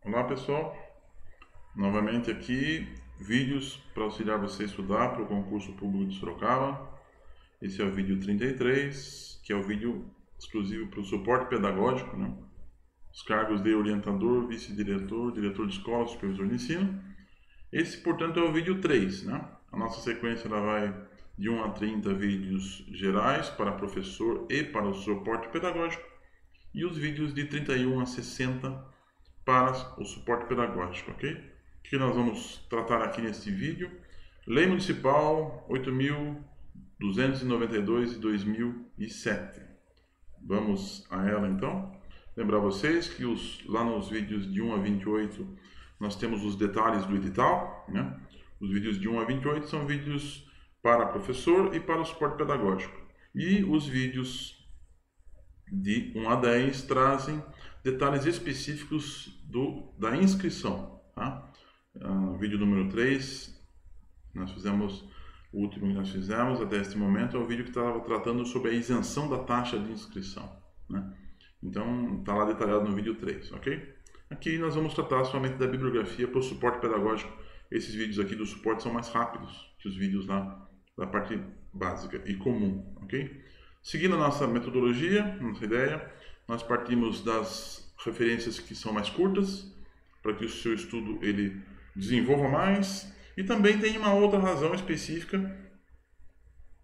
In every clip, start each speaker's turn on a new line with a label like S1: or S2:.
S1: Olá pessoal, novamente aqui, vídeos para auxiliar você a estudar para o concurso público de Sorocaba. Esse é o vídeo 33, que é o vídeo exclusivo para o suporte pedagógico, né? Os cargos de orientador, vice-diretor, diretor de escola, supervisor de ensino. Esse, portanto, é o vídeo 3, né? A nossa sequência ela vai de 1 a 30 vídeos gerais para professor e para o suporte pedagógico, e os vídeos de 31 a 60 para o suporte pedagógico, ok? O que nós vamos tratar aqui nesse vídeo? Lei Municipal 8.292 de 2007. Vamos a ela então. Lembrar vocês que lá nos vídeos de 1 a 28 nós temos os detalhes do edital, né? Os vídeos de 1 a 28 são vídeos para professor e para o suporte pedagógico. E os vídeos de 1 a 10 trazem detalhes específicos da inscrição. Tá? Vídeo número 3, o último que nós fizemos até este momento é o vídeo que estava tratando sobre a isenção da taxa de inscrição. Né? Então, está lá detalhado no vídeo 3, ok? Aqui nós vamos tratar somente da bibliografia para o suporte pedagógico. Esses vídeos aqui do suporte são mais rápidos que os vídeos lá da parte básica e comum, ok? Seguindo a nossa metodologia, nossa ideia, nós partimos das referências que são mais curtas, para que o seu estudo ele desenvolva mais, e também tem uma outra razão específica,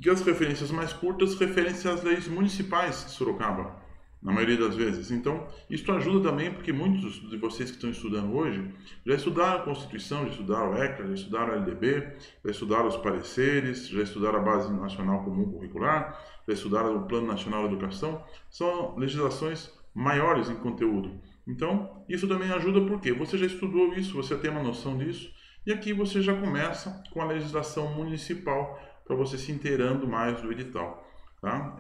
S1: que as referências mais curtas referem-se às leis municipais de Sorocaba, na maioria das vezes. Então, isso ajuda também porque muitos de vocês que estão estudando hoje já estudaram a Constituição, já estudaram o ECA, já estudaram a LDB, já estudaram os pareceres, já estudaram a Base Nacional Comum Curricular, já estudaram o Plano Nacional de Educação. São legislações maiores em conteúdo. Então, isso também ajuda porque você já estudou isso, você tem uma noção disso, e aqui você já começa com a legislação municipal para você se inteirando mais do edital. Tá?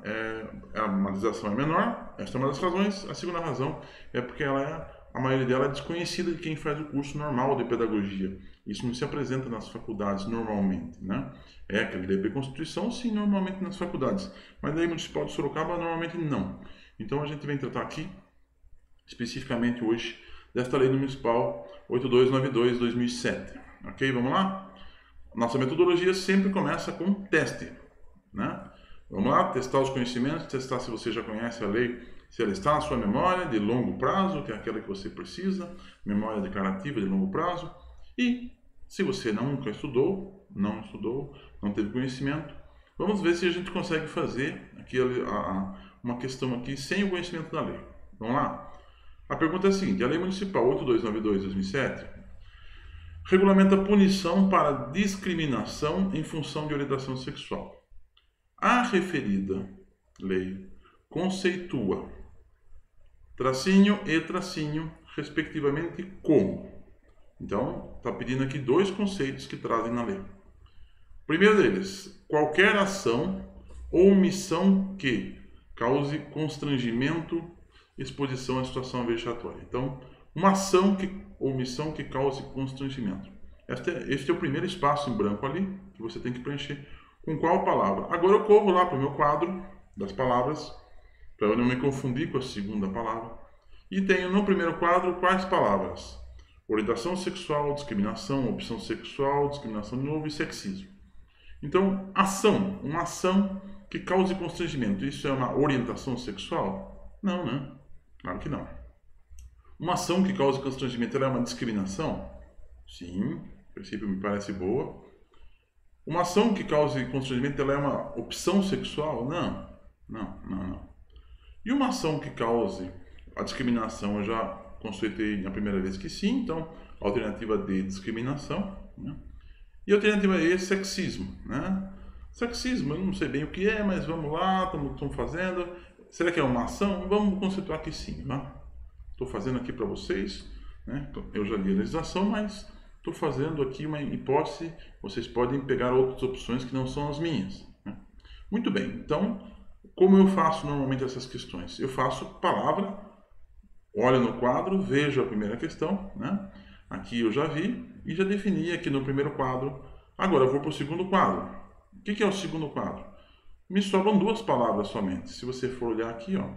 S1: A legislação é menor, esta é uma das razões. A segunda razão é porque a maioria dela é desconhecida de quem faz o curso normal de pedagogia. Isso não se apresenta nas faculdades normalmente. Né? Aquele LDB Constituição, sim, normalmente nas faculdades, mas Lei Municipal de Sorocaba normalmente não. Então a gente vem tratar aqui, especificamente hoje, desta Lei Municipal 8292 de 2007. Ok? Vamos lá? Nossa metodologia sempre começa com teste. Né? Vamos lá, testar os conhecimentos, testar se você já conhece a lei, se ela está na sua memória de longo prazo, que é aquela que você precisa, memória declarativa de longo prazo, e se você nunca estudou, não teve conhecimento, vamos ver se a gente consegue fazer aqui uma questão aqui sem o conhecimento da lei. Vamos lá? A pergunta é a seguinte: a Lei Municipal 8292 de 2007 regulamenta punição para discriminação em função de orientação sexual. A referida lei conceitua tracinho e tracinho, respectivamente, como. Então, está pedindo aqui dois conceitos que trazem na lei. O primeiro deles, qualquer ação ou omissão que cause constrangimento, exposição à situação vexatória. Então, uma ação ou omissão que cause constrangimento. Este é o primeiro espaço em branco ali, que você tem que preencher. Com qual palavra? Agora eu corro lá para o meu quadro das palavras, para eu não me confundir com a segunda palavra. E tenho no primeiro quadro quais palavras? Orientação sexual, discriminação, opção sexual, discriminação de novo e sexismo. Então, ação. Uma ação que cause constrangimento. Isso é uma orientação sexual? Não, né? Claro que não. Uma ação que cause constrangimento é uma discriminação? Sim, a princípio me parece boa. Uma ação que cause constrangimento ela é uma opção sexual? Não. E uma ação que cause a discriminação, eu já conceituei na primeira vez que sim, então alternativa D, discriminação. Né? E a alternativa E, sexismo. Né? Sexismo, eu não sei bem o que é, mas vamos lá, estamos fazendo. Será que é uma ação? Vamos conceituar que sim. Estou fazendo aqui para vocês, né? Eu já li a legislação, mas estou fazendo aqui uma hipótese, vocês podem pegar outras opções que não são as minhas. Né? Muito bem, então, como eu faço normalmente essas questões? Eu faço palavra, olho no quadro, vejo a primeira questão, né? Aqui eu já vi e já defini aqui no primeiro quadro. Agora eu vou para o segundo quadro. O que é o segundo quadro? Me sobram duas palavras somente. Se você for olhar aqui, ó,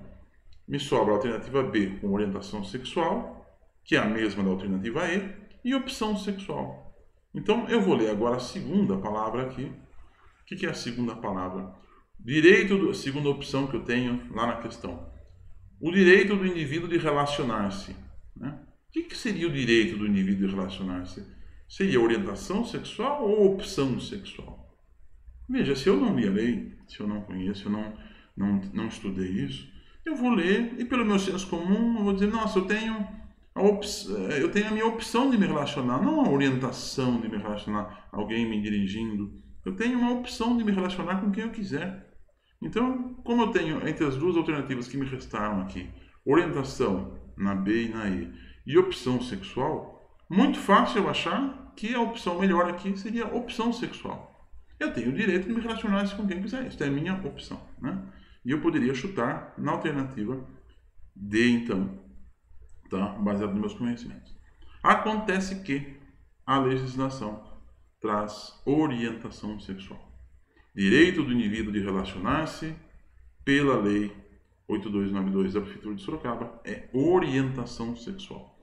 S1: me sobra a alternativa B com orientação sexual, que é a mesma da alternativa E, e opção sexual. Então, eu vou ler agora a segunda palavra aqui. O que é a segunda palavra? A segunda opção que eu tenho lá na questão. O direito do indivíduo de relacionar-se. Né? O que seria o direito do indivíduo de relacionar-se? Seria orientação sexual ou opção sexual? Veja, se eu não li a lei, se eu não conheço, eu não estudei isso, eu vou ler e pelo meu senso comum eu vou dizer, nossa, eu tenho a minha opção de me relacionar, não a orientação de me relacionar, alguém me dirigindo. Eu tenho uma opção de me relacionar com quem eu quiser. Então, como eu tenho entre as duas alternativas que me restaram aqui, orientação na B e na e opção sexual, muito fácil eu achar que a opção melhor aqui seria opção sexual. Eu tenho o direito de me relacionar com quem quiser, isso é a minha opção, né? E eu poderia chutar na alternativa D, então, tá? Baseado nos meus conhecimentos. Acontece que a legislação traz orientação sexual. Direito do indivíduo de relacionar-se pela Lei 8292 da Prefeitura de Sorocaba é orientação sexual.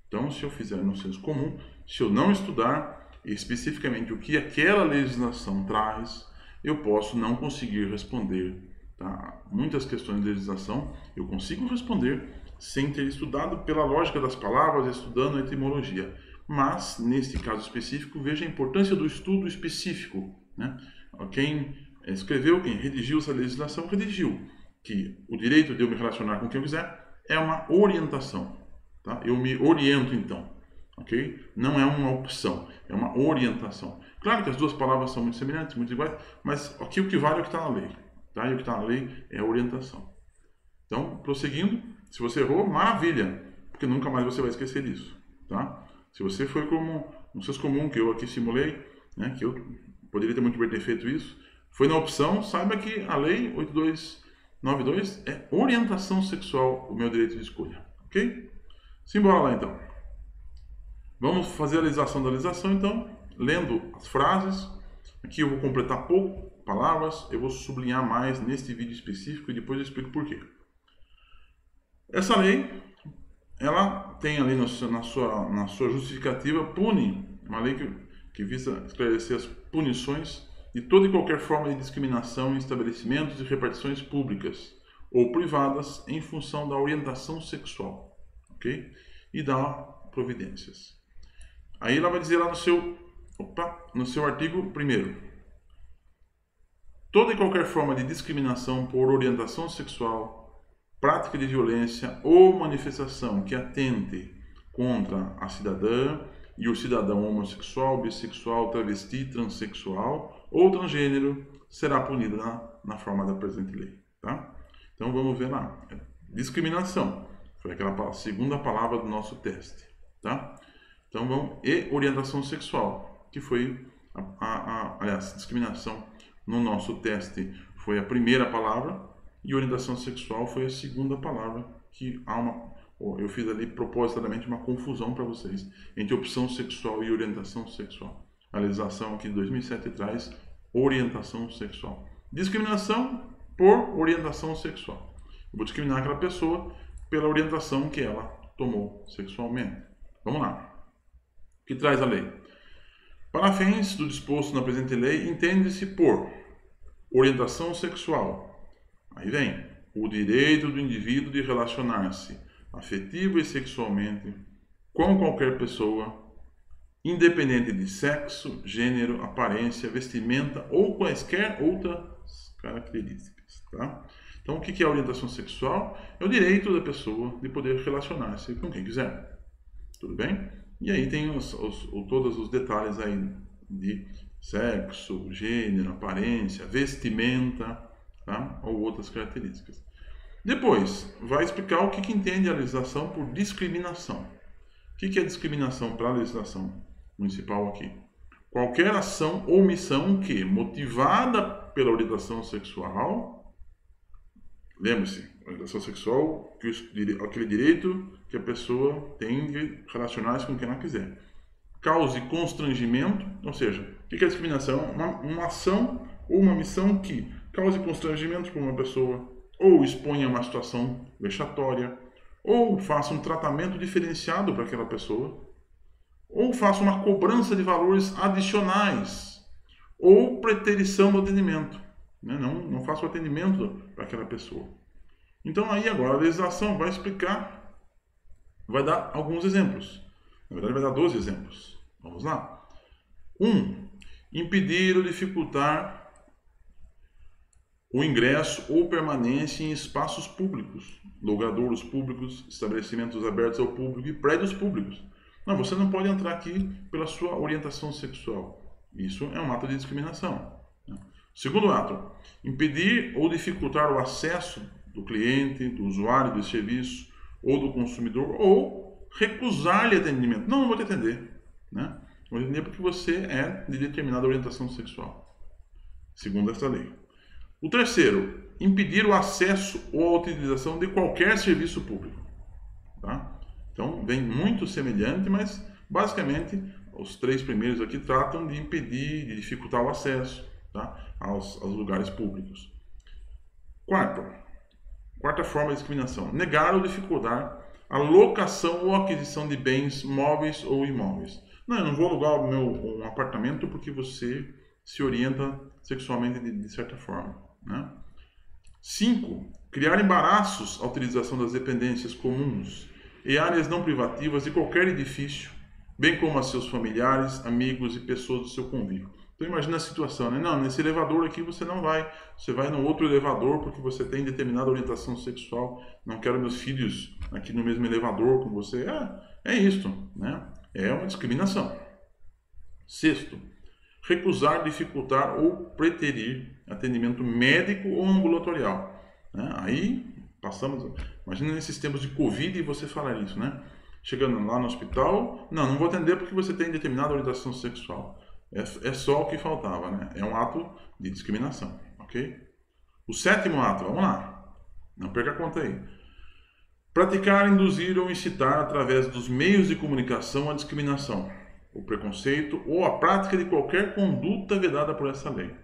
S1: Então, se eu fizer no senso comum, se eu não estudar especificamente o que aquela legislação traz, eu posso não conseguir responder. Tá? Muitas questões de legislação eu consigo responder sem ter estudado pela lógica das palavras, estudando a etimologia. Mas, neste caso específico, veja a importância do estudo específico. Né? Quem escreveu, quem redigiu essa legislação, redigiu que o direito de eu me relacionar com quem eu quiser é uma orientação. Tá? Eu me oriento, então. Okay? Não é uma opção, é uma orientação. Claro que as duas palavras são muito semelhantes, muito iguais, mas aqui o que vale é o que está na lei. Tá? E o que está na lei é a orientação. Então, prosseguindo, se você errou, maravilha, porque nunca mais você vai esquecer disso. Tá? Se você foi como um senso comum que eu aqui simulei, né, que eu poderia ter muito bem ter feito isso, foi na opção, saiba que a lei 8292 é orientação sexual, o meu direito de escolha. Ok? Simbora lá então. Vamos fazer a legislação da legislação, então, lendo as frases. Aqui eu vou completar pouco palavras, eu vou sublinhar mais neste vídeo específico e depois eu explico por quê. Essa lei, ela tem ali na sua justificativa, pune, uma lei que visa esclarecer as punições de toda e qualquer forma de discriminação em estabelecimentos e repartições públicas ou privadas em função da orientação sexual, ok? E dá providências. Aí ela vai dizer lá no seu artigo 1º, toda e qualquer forma de discriminação por orientação sexual, prática de violência ou manifestação que atente contra a cidadã e o cidadão homossexual, bissexual, travesti, transexual ou transgênero será punida na forma da presente lei. Tá? Então vamos ver lá. Discriminação. Foi aquela segunda palavra do nosso teste. Tá? Então vamos. E orientação sexual, que foi aliás, discriminação no nosso teste foi a primeira palavra e orientação sexual foi a segunda palavra, que eu fiz ali propositadamente uma confusão para vocês entre opção sexual e orientação sexual. A legislação aqui de 2007 traz orientação sexual. Discriminação por orientação sexual. Eu vou discriminar aquela pessoa pela orientação que ela tomou sexualmente. Vamos lá. O que traz a lei? Para fins do disposto na presente lei, entende-se por orientação sexual. Aí vem o direito do indivíduo de relacionar-se afetivo e sexualmente com qualquer pessoa, independente de sexo, gênero, aparência, vestimenta ou quaisquer outras características. Tá? Então, o que é a orientação sexual? É o direito da pessoa de poder relacionar-se com quem quiser. Tudo bem? E aí tem todos os detalhes aí de sexo, gênero, aparência, vestimenta, tá? Ou outras características. Depois, vai explicar o que entende a legislação por discriminação. O que é discriminação para a legislação municipal aqui? Qualquer ação ou omissão que, motivada pela orientação sexual, lembre-se, orientação sexual, aquele direito que a pessoa tem de relacionar-se com quem ela quiser, cause constrangimento, ou seja, o que é discriminação? Uma ação ou uma omissão que cause constrangimento para uma pessoa, ou exponha a uma situação vexatória, ou faça um tratamento diferenciado para aquela pessoa, ou faça uma cobrança de valores adicionais, ou preterição do atendimento. Né? Não faça o atendimento para aquela pessoa. Então aí agora a legislação vai explicar, vai dar alguns exemplos. Na verdade vai dar 12 exemplos. Vamos lá. 1. Impedir ou dificultar o ingresso ou permanência em espaços públicos, logradouros públicos, estabelecimentos abertos ao público e prédios públicos. Não, você não pode entrar aqui pela sua orientação sexual. Isso é um ato de discriminação. Segundo ato, impedir ou dificultar o acesso do cliente, do usuário do serviço ou do consumidor, ou recusar-lhe atendimento. Não vou te atender. Né? Vou te atender porque você é de determinada orientação sexual, segundo esta lei. O terceiro, impedir o acesso ou a utilização de qualquer serviço público. Tá? Então, vem muito semelhante, mas basicamente os 3 primeiros aqui tratam de impedir, de dificultar o acesso, tá? aos lugares públicos. Quarta forma de discriminação, negar ou dificultar a locação ou aquisição de bens móveis ou imóveis. Não, eu não vou alugar um apartamento porque você se orienta sexualmente de certa forma. Né? 5. Criar embaraços à utilização das dependências comuns e áreas não privativas de qualquer edifício, bem como a seus familiares, amigos e pessoas do seu convívio. Então imagina a situação, né? Não, nesse elevador aqui você não vai, você vai no outro elevador porque você tem determinada orientação sexual, não quero meus filhos aqui no mesmo elevador com você. É isto, né? É uma discriminação. 6. Recusar, dificultar ou preterir atendimento médico ou ambulatorial. Né? Aí passamos, imagina nesses tempos de Covid e você falar isso, né? Chegando lá no hospital, não vou atender porque você tem determinada orientação sexual. É só o que faltava, né? É um ato de discriminação, ok? O 7º ato, vamos lá, não perca a conta aí. Praticar, induzir ou incitar através dos meios de comunicação a discriminação, o preconceito ou a prática de qualquer conduta vedada por essa lei.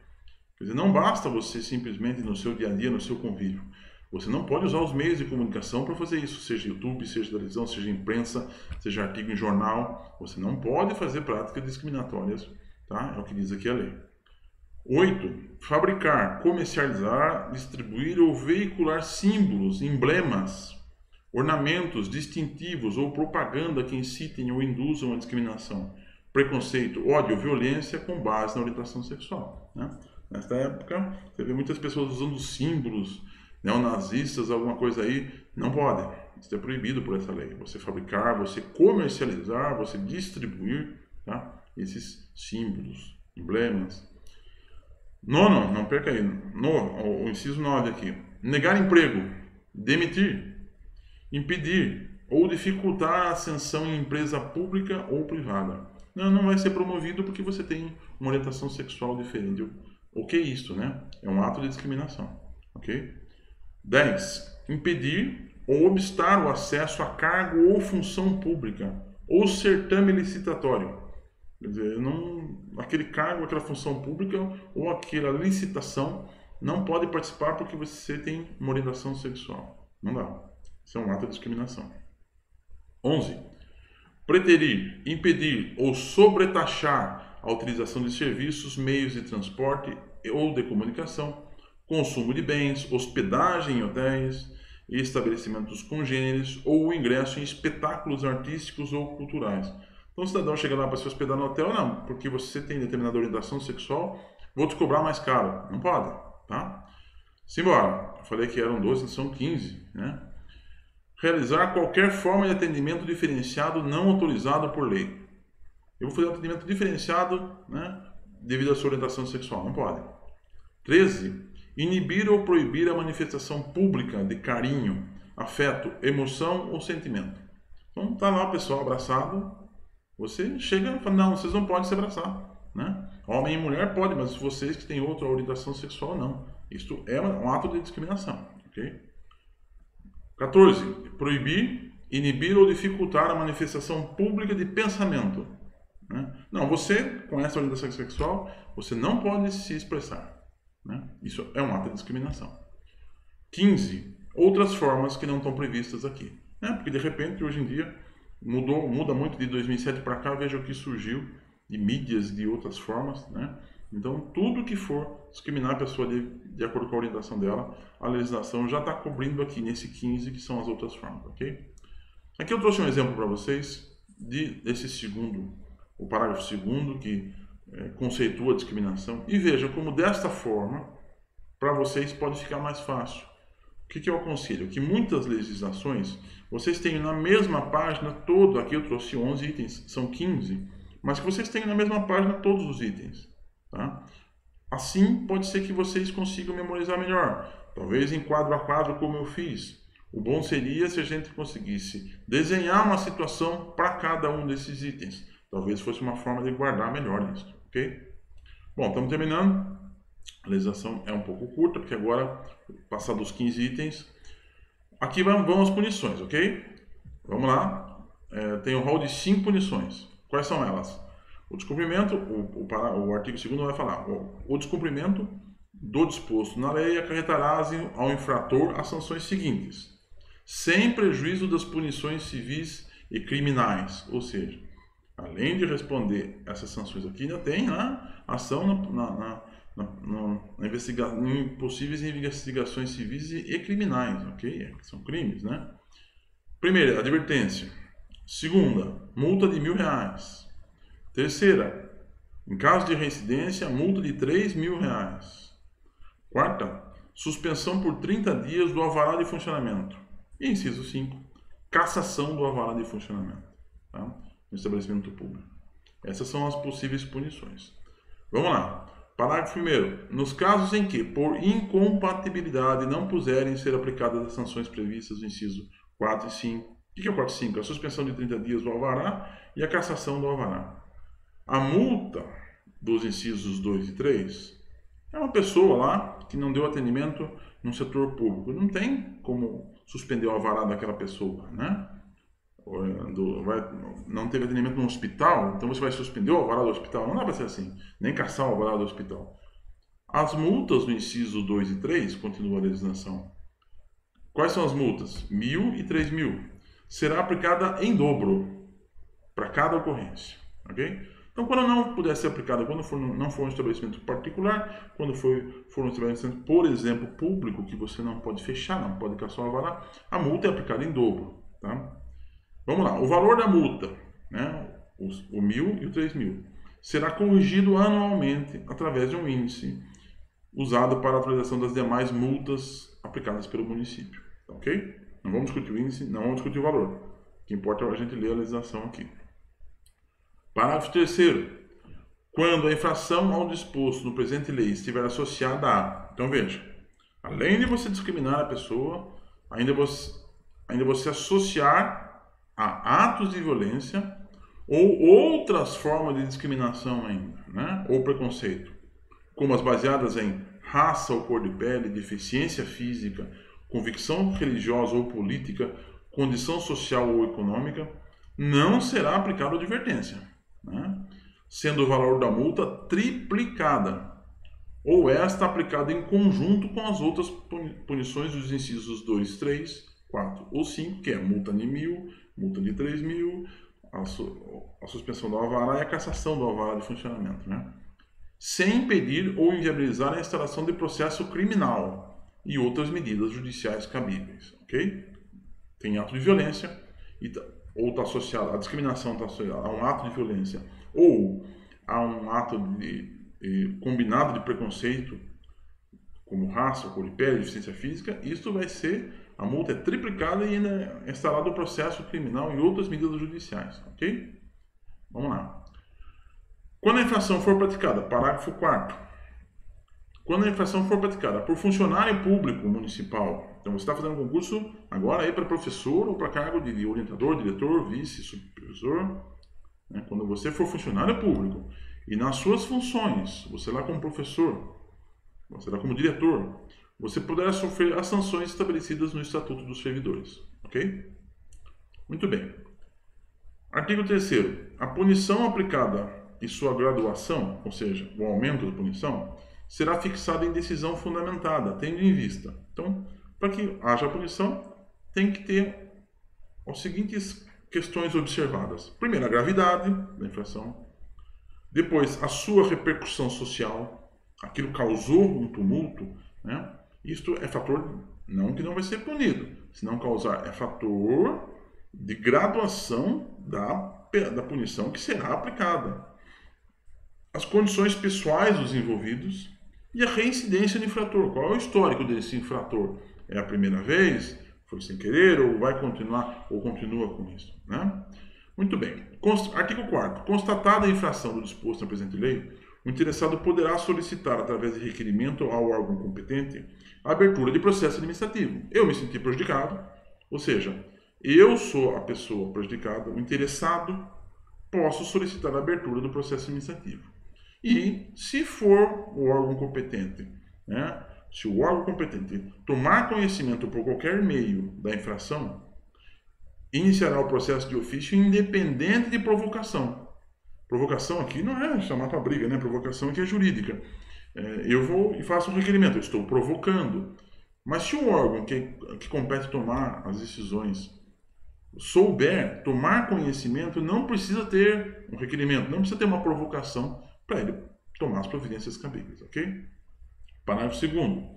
S1: Quer dizer, não basta você simplesmente no seu dia a dia, no seu convívio. Você não pode usar os meios de comunicação para fazer isso, seja YouTube, seja televisão, seja imprensa, seja artigo em jornal. Você não pode fazer práticas discriminatórias, tá? É o que diz aqui a lei. 8. Fabricar, comercializar, distribuir ou veicular símbolos, emblemas, ornamentos distintivos ou propaganda que incitem ou induzam a discriminação, preconceito, ódio ou violência com base na orientação sexual. Né? Nesta época, você vê muitas pessoas usando símbolos neonazistas, alguma coisa aí. Não pode. Isso é proibido por essa lei. Você fabricar, você comercializar, você distribuir, tá? Esses símbolos, emblemas. 9, não perca aí. O inciso 9 aqui. Negar emprego, demitir, impedir ou dificultar a ascensão em empresa pública ou privada. Não vai ser promovido porque você tem uma orientação sexual diferente. O que é isso, né? É um ato de discriminação, ok? 10. Impedir ou obstar o acesso a cargo ou função pública ou certame licitatório. Quer dizer, aquele cargo, aquela função pública ou aquela licitação não pode participar porque você tem uma orientação sexual. Não dá. Isso é um ato de discriminação. 11. Preterir, impedir ou sobretaxar a utilização de serviços, meios de transporte ou de comunicação, consumo de bens, hospedagem em hotéis e estabelecimentos congêneres ou o ingresso em espetáculos artísticos ou culturais. Então o cidadão chega lá para se hospedar no hotel, não, porque você tem determinada orientação sexual, vou te cobrar mais caro. Não pode, tá? Simbora. Eu falei que eram 12, são 15, né? Realizar qualquer forma de atendimento diferenciado não autorizado por lei. Eu vou fazer um atendimento diferenciado, né, devido à sua orientação sexual. Não pode. 13. Inibir ou proibir a manifestação pública de carinho, afeto, emoção ou sentimento. Então, tá lá o pessoal abraçado, você chega e fala, não, vocês não podem se abraçar. Né? Homem e mulher pode, mas vocês que têm outra orientação sexual, não. Isto é um ato de discriminação. Okay? 14. Proibir, inibir ou dificultar a manifestação pública de pensamento. Né? Não, você, com essa orientação sexual, você não pode se expressar. Né? Isso é um ato de discriminação. 15. Outras formas que não estão previstas aqui. né? Porque de repente, hoje em dia, muda muito de 2007 para cá, veja o que surgiu de mídias, de outras formas, né? Então, tudo que for discriminar a pessoa de acordo com a orientação dela, a legislação já está cobrindo aqui nesse 15, que são as outras formas, ok? Aqui eu trouxe um exemplo para vocês desse segundo, o parágrafo 2º, que conceitua a discriminação. E veja como desta forma, para vocês pode ficar mais fácil. O que eu aconselho? Que muitas legislações, vocês tenham na mesma página todo, aqui eu trouxe 11 itens, são 15, mas que vocês tenham na mesma página todos os itens. Tá? Assim, pode ser que vocês consigam memorizar melhor. Talvez em quadro a quadro, como eu fiz. O bom seria se a gente conseguisse desenhar uma situação para cada um desses itens. Talvez fosse uma forma de guardar melhor isso, ok? Bom, estamos terminando. A legislação é um pouco curta, porque agora, passar dos 15 itens, aqui vão as punições, ok? Vamos lá. Tem um rol de 5 punições. Quais são elas? O descumprimento, o artigo 2º vai falar, o descumprimento do disposto na lei acarretará ao infrator as sanções seguintes, sem prejuízo das punições civis e criminais. Ou seja, além de responder essas sanções aqui, ainda tem ação em possíveis investigações civis e criminais, ok? São crimes, né? Primeira, advertência. Segunda, multa de R$1.000. Terceira, em caso de reincidência, multa de R$3.000. Quarta, suspensão por 30 dias do alvará de funcionamento. E inciso 5, cassação do alvará de funcionamento, tá? No estabelecimento público. Essas são as possíveis punições. Vamos lá. Parágrafo 1º. Nos casos em que, por incompatibilidade, não puderem ser aplicadas as sanções previstas no inciso 4 e 5. O que é o 4 e 5? A suspensão de 30 dias do alvará e a cassação do alvará. A multa dos incisos 2 e 3 é uma pessoa lá que não deu atendimento no setor público. Não tem como suspender o alvará daquela pessoa, né? Não teve atendimento no hospital, então você vai suspender o alvará do hospital? Não dá para ser assim, nem caçar o alvará do hospital. As multas no inciso 2 e 3, continua a legislação. Quais são as multas? 1.000 e 3.000. Será aplicada em dobro para cada ocorrência, ok? Então, quando não puder ser aplicada, quando não for um estabelecimento particular, quando for um estabelecimento, por exemplo, público, que você não pode fechar, não pode caçar o alvará, a multa é aplicada em dobro, tá? Vamos lá, o valor da multa, né, o 1.000 e o 3.000, será corrigido anualmente através de um índice usado para a atualização das demais multas aplicadas pelo município, ok? Não vamos discutir o índice, não vamos discutir o valor. O que importa é a gente ler a legislação aqui. Parágrafo 3º. Quando a infração ao disposto no presente lei estiver associada a... Então veja, além de você discriminar a pessoa, ainda você associar a atos de violência ou outras formas de discriminação ainda, né? Ou preconceito, como as baseadas em raça ou cor de pele, deficiência física, convicção religiosa ou política, condição social ou econômica, não será aplicada a advertência, né? Sendo o valor da multa triplicada, ou esta aplicada em conjunto com as outras punições dos incisos 2, 3, 4 ou 5, que é multa de 1.000, multa de 3.000, a suspensão do alvará e a cassação do alvará de funcionamento, né? Sem impedir ou inviabilizar a instalação de processo criminal e outras medidas judiciais cabíveis, ok? Tem ato de violência, ou está associado, a discriminação está associada a um ato de violência ou a um ato combinado de preconceito, como raça, cor de pele, deficiência física, isso vai ser, a multa é triplicada e ainda é instalado o processo criminal e outras medidas judiciais, ok? Vamos lá. Quando a infração for praticada, parágrafo 4º, quando a infração for praticada por funcionário público municipal, então você está fazendo um concurso agora aí para professor ou para cargo de orientador, diretor, vice, supervisor, né? Quando você for funcionário público e nas suas funções, você lá como professor, você lá como diretor, você poderá sofrer as sanções estabelecidas no Estatuto dos Servidores, ok? Muito bem. Artigo 3º. A punição aplicada e sua graduação, ou seja, o aumento da punição, será fixada em decisão fundamentada, tendo em vista. Então, para que haja punição, tem que ter as seguintes questões observadas. Primeiro, a gravidade da infração. Depois, a sua repercussão social. Aquilo causou um tumulto, né? Isto é fator, não que não vai ser punido. Se não causar, é fator de graduação da punição que será aplicada. As condições pessoais dos envolvidos e a reincidência do infrator. Qual é o histórico desse infrator? É a primeira vez? Foi sem querer? Ou vai continuar? Ou continua com isso? Né? Muito bem. Artigo 4º. Constatada a infração do disposto na presente lei, o interessado poderá solicitar, através de requerimento ao órgão competente, a abertura de processo administrativo. Eu me senti prejudicado, ou seja, eu sou a pessoa prejudicada, o interessado, posso solicitar a abertura do processo administrativo. E, se for o órgão competente, né, se o órgão competente tomar conhecimento por qualquer meio da infração, iniciará o processo de ofício independente de provocação. Provocação aqui não é chamar para briga, né? Provocação aqui é jurídica. Eu vou e faço um requerimento, eu estou provocando. Mas se o órgão que compete tomar as decisões souber tomar conhecimento, não precisa ter um requerimento, não precisa ter uma provocação para ele tomar as providências cabíveis, ok? Parágrafo 2º.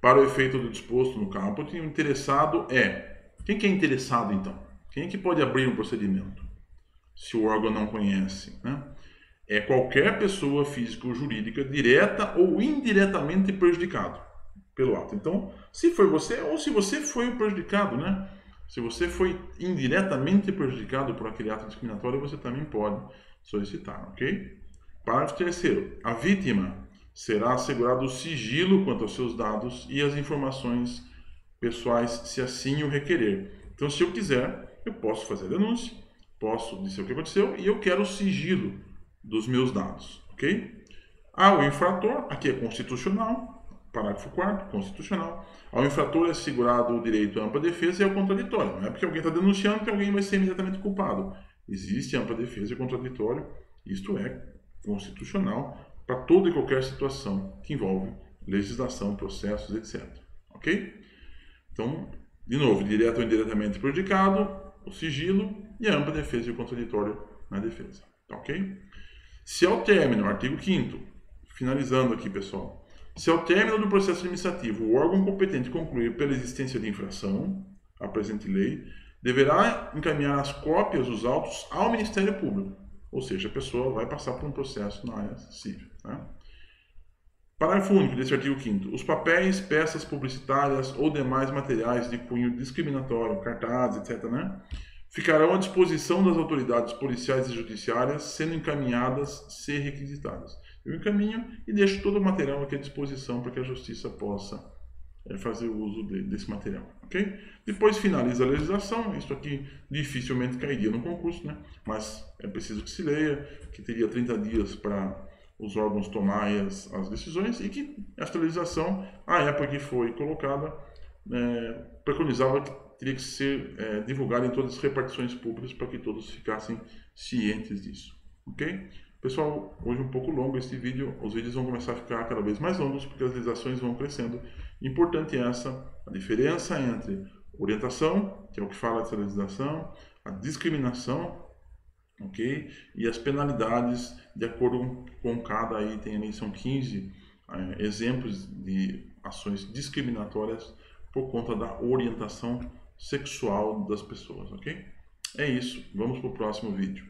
S1: Para o efeito do disposto no caput, o interessado é... Quem que é interessado, então? Quem é que pode abrir um procedimento? Se o órgão não conhece, né? É qualquer pessoa física ou jurídica, direta ou indiretamente prejudicado pelo ato. Então, se foi você ou se você foi o prejudicado, né? Se você foi indiretamente prejudicado por aquele ato discriminatório, você também pode solicitar, ok? Parágrafo 3º. A vítima será assegurado o sigilo quanto aos seus dados e as informações pessoais, se assim o requerer. Então, se eu quiser, eu posso fazer a denúncia, posso dizer o que aconteceu e eu quero o sigilo dos meus dados, ok? O infrator, aqui é constitucional, parágrafo 4º, constitucional. Ao infrator é assegurado o direito à ampla defesa e ao contraditório. Não é porque alguém está denunciando que alguém vai ser imediatamente culpado. Existe ampla defesa e contraditório, isto é constitucional para toda e qualquer situação que envolve legislação, processos, etc. Ok? Então, de novo, direto ou indiretamente prejudicado, o sigilo e a ampla defesa e o contraditório na defesa. Ok? Se ao término, artigo 5º, finalizando aqui, pessoal, se ao término do processo administrativo o órgão competente concluir pela existência de infração à presente lei, deverá encaminhar as cópias dos autos ao Ministério Público, ou seja, a pessoa vai passar por um processo na área civil. Né? Parágrafo único desse artigo 5º. Os papéis, peças publicitárias ou demais materiais de cunho discriminatório, cartazes, etc., né, ficarão à disposição das autoridades policiais e judiciárias, sendo encaminhadas se requisitadas. Eu encaminho e deixo todo o material aqui à disposição para que a justiça possa fazer o uso desse material, ok? Depois finaliza a legislação, isso aqui dificilmente cairia no concurso, né? Mas é preciso que se leia, que teria 30 dias para os órgãos tomarem as decisões e que esta legislação, à época que foi colocada, preconizava que teria que ser divulgada em todas as repartições públicas para que todos ficassem cientes disso, ok? Pessoal, hoje um pouco longo esse vídeo, os vídeos vão começar a ficar cada vez mais longos porque as legislações vão crescendo. Importante a diferença entre orientação, que é o que fala dessa legislação, a discriminação, ok? E as penalidades de acordo com cada item, ali são 15 exemplos de ações discriminatórias por conta da orientação sexual das pessoas, ok? É isso, vamos para o próximo vídeo.